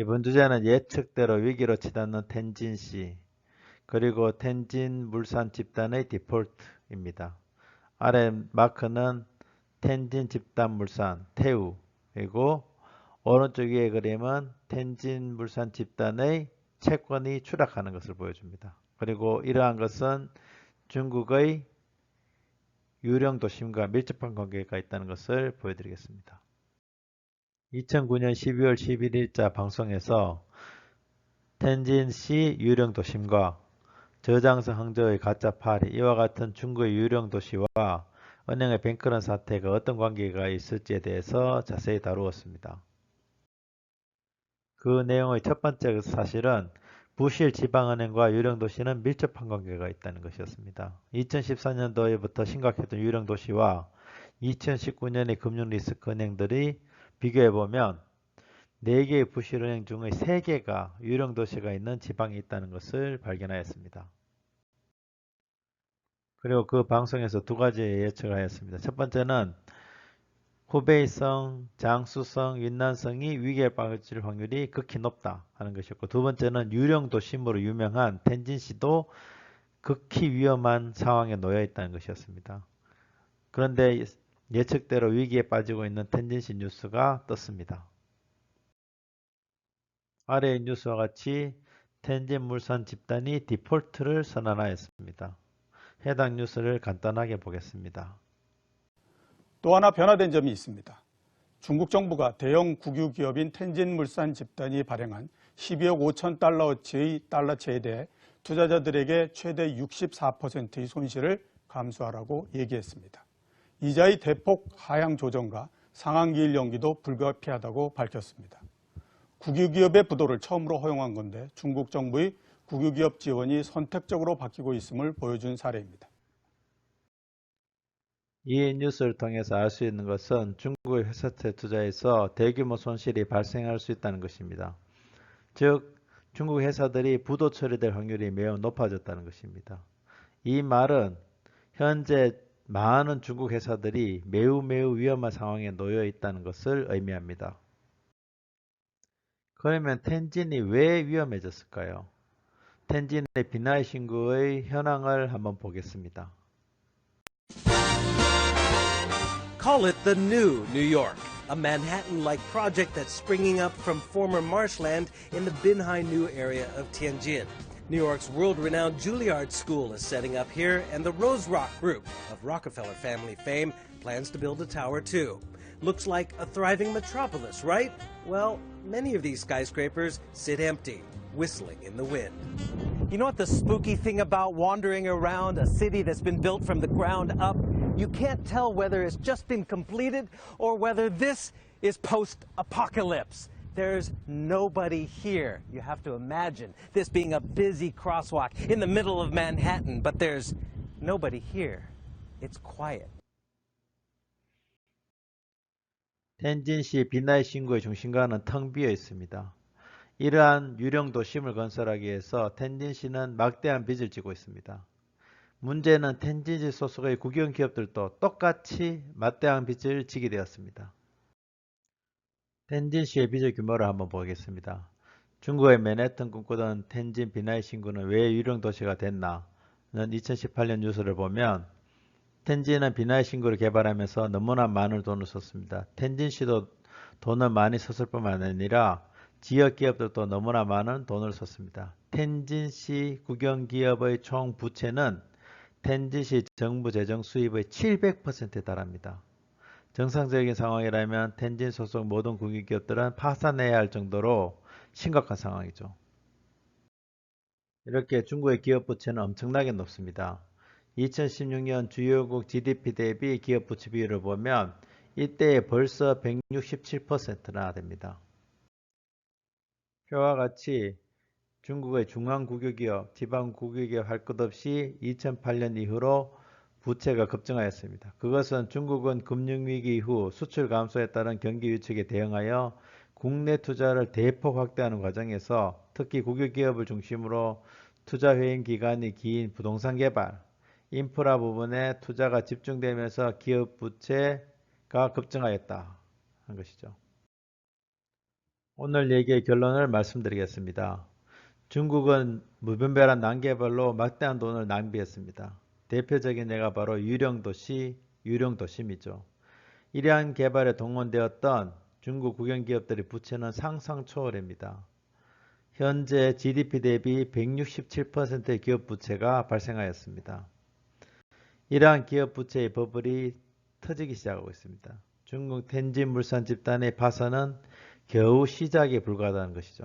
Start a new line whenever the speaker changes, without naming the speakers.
이번 주제는 예측대로 위기로 치닫는 텐진시, 그리고 텐진 물산 집단의 디폴트입니다. 아래 마크는 텐진 집단 물산, 태우, 그리고 오른쪽 위의 그림은 텐진 물산 집단의 채권이 추락하는 것을 보여줍니다. 그리고 이러한 것은 중국의 유령 도심과 밀접한 관계가 있다는 것을 보여드리겠습니다. 2009년 12월 11일자 방송에서 텐진시 유령 도심과 저장성 항저우의 가짜 파리, 이와 같은 중국의 유령 도시와 은행의 뱅크런 사태가 어떤 관계가 있을지에 대해서 자세히 다루었습니다. 그 내용의 첫 번째 사실은 부실 지방은행과 유령도시는 밀접한 관계가 있다는 것이었습니다. 2014년도에부터 심각했던 유령도시와 2019년의 금융리스크 은행들이 비교해보면 4개의 부실은행 중의 3개가 유령도시가 있는 지방이 있다는 것을 발견하였습니다. 그리고 그 방송에서 두 가지의 예측을 하였습니다. 첫 번째는 후베이성, 장수성, 윈난성이 위기에 빠질 확률이 극히 높다 하는 것이었고, 두 번째는 유령 도심으로 유명한 텐진시도 극히 위험한 상황에 놓여 있다는 것이었습니다. 그런데 예측대로 위기에 빠지고 있는 텐진시 뉴스가 떴습니다. 아래의 뉴스와 같이 텐진 물산 집단이 디폴트를 선언하였습니다. 해당 뉴스를 간단하게 보겠습니다.
또 하나 변화된 점이 있습니다. 중국 정부가 대형 국유기업인 텐진물산 집단이 발행한 12억 5천 달러어치의 달러채에 대해 투자자들에게 최대 64%의 손실을 감수하라고 얘기했습니다. 이자의 대폭 하향 조정과 상한기일 연기도 불가피하다고 밝혔습니다. 국유기업의 부도를 처음으로 허용한 건데 중국 정부의 국유기업 지원이 선택적으로 바뀌고 있음을 보여준 사례입니다.
이 뉴스를 통해서 알 수 있는 것은 중국의 회사채 투자에서 대규모 손실이 발생할 수 있다는 것입니다. 즉, 중국 회사들이 부도 처리될 확률이 매우 높아졌다는 것입니다. 이 말은 현재 많은 중국 회사들이 매우 위험한 상황에 놓여 있다는 것을 의미합니다. 그러면 텐진이 왜 위험해졌을까요? 텐진의 비나이 신구의 현황을 한번 보겠습니다.
Call it the new New York, a Manhattan-like project that's springing up from former marshland in the Binhai-New area of Tianjin. New York's world-renowned Juilliard School is setting up here, and the Rose Rock Group, of Rockefeller family fame, plans to build a tower too. Looks like a thriving metropolis, right? Well, many of these skyscrapers sit empty, whistling in the wind. You know what the spooky thing about wandering around a city that's been built from the ground up? You can't tell whether it's just been completed or whether this is post-apocalypse. There's nobody here. You have to imagine this being a busy crosswalk in the middle of Manhattan, but there's nobody here. It's quiet.
텐진시 비나이 신구의 중심가는 텅 비어 있습니다. 이러한 유령 도심을 건설하기 위해서 텐진시는 막대한 빚을 지고 있습니다. 문제는 텐진시 소속의 국영 기업들도 똑같이 막대한 빚을 지게 되었습니다. 텐진시의 빚의 규모를 한번 보겠습니다. 중국의 맨해튼 꿈꾸던 텐진 비나이 신구는 왜 유령 도시가 됐나는 2018년 뉴스를 보면 텐진은 비나이 신구를 개발하면서 너무나 많은 돈을 썼습니다. 텐진시도 돈을 많이 썼을 뿐만 아니라 지역 기업들도 너무나 많은 돈을 썼습니다. 텐진시 국영기업의 총 부채는 텐진시 정부 재정 수입의 700%에 달합니다. 정상적인 상황이라면 텐진 소속 모든 국유기업들은 파산해야 할 정도로 심각한 상황이죠. 이렇게 중국의 기업 부채는 엄청나게 높습니다. 2016년 주요국 GDP 대비 기업 부채 비율을 보면 이때 벌써 167%나 됩니다. 표와 같이 중국의 중앙국유기업, 지방국유기업 할 것 없이 2008년 이후로 부채가 급증하였습니다. 그것은 중국은 금융위기 이후 수출 감소에 따른 경기 위축에 대응하여 국내 투자를 대폭 확대하는 과정에서 특히 국유기업을 중심으로 투자 회행 기간이 긴 부동산 개발, 인프라 부분에 투자가 집중되면서 기업 부채가 급증하였다 한 것이죠. 오늘 얘기의 결론을 말씀드리겠습니다. 중국은 무분별한 난개발로 막대한 돈을 낭비했습니다. 대표적인 예가 바로 유령도시, 유령도심이죠. 이러한 개발에 동원되었던 중국 국영기업들의 부채는 상상 초월입니다. 현재 GDP 대비 167%의 기업 부채가 발생하였습니다. 이러한 기업 부채의 버블이 터지기 시작하고 있습니다. 중국 텐진 물산 집단의 파산은 겨우 시작에 불과하다는 것이죠.